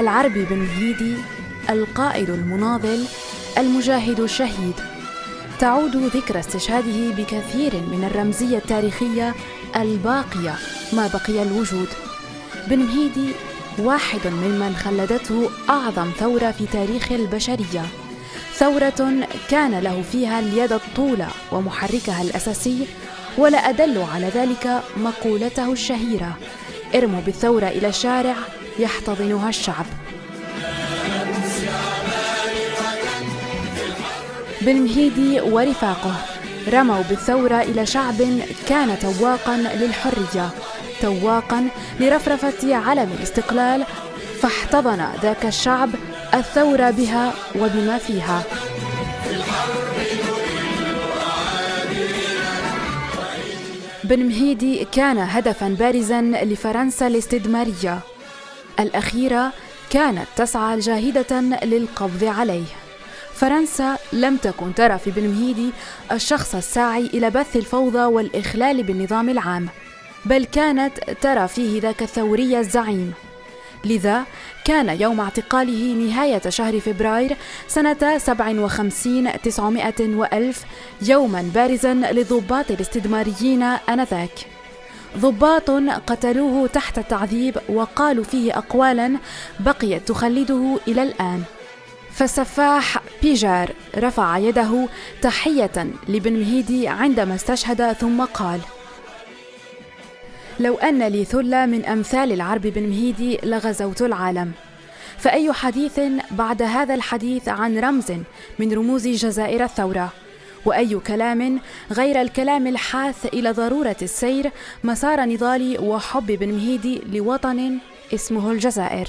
العربي بن مهيدي، القائد المناضل، المجاهد الشهيد. تعود ذكرى استشهاده بكثير من الرمزية التاريخية الباقية ما بقي الوجود. بن مهيدي واحد ممن خلدته أعظم ثورة في تاريخ البشرية، ثورة كان له فيها اليد الطولى ومحركها الأساسي، ولا أدل على ذلك مقولته الشهيرة: ارموا بالثورة إلى الشارع يحتضنها الشعب. بن مهيدي ورفاقه رموا بالثورة إلى شعب كان تواقاً للحرية، تواقاً لرفرفة علم الاستقلال، فاحتضن ذاك الشعب الثورة بها وبما فيها. بن مهيدي كان هدفاً بارزاً لفرنسا الاستعمارية الأخيرة، كانت تسعى جاهدة للقبض عليه. فرنسا لم تكن ترى في بن مهيدي الشخص الساعي إلى بث الفوضى والإخلال بالنظام العام، بل كانت ترى فيه ذاك الثوري الزعيم. لذا كان يوم اعتقاله نهاية شهر فبراير سنة 57 وألف يوما بارزا للضباط الاستعماريين آنذاك، ضباط قتلوه تحت التعذيب وقالوا فيه أقوالا بقيت تخلده إلى الآن. فالسفاح بيجار رفع يده تحية لبن مهيدي عندما استشهد، ثم قال: لو أن لي ثلة من أمثال العرب بن مهيدي لغزوت العالم. فأي حديث بعد هذا الحديث عن رمز من رموز جزائر الثورة؟ وأي كلام غير الكلام الحاث إلى ضرورة السير مسار نضال وحب بن مهيدي لوطن اسمه الجزائر.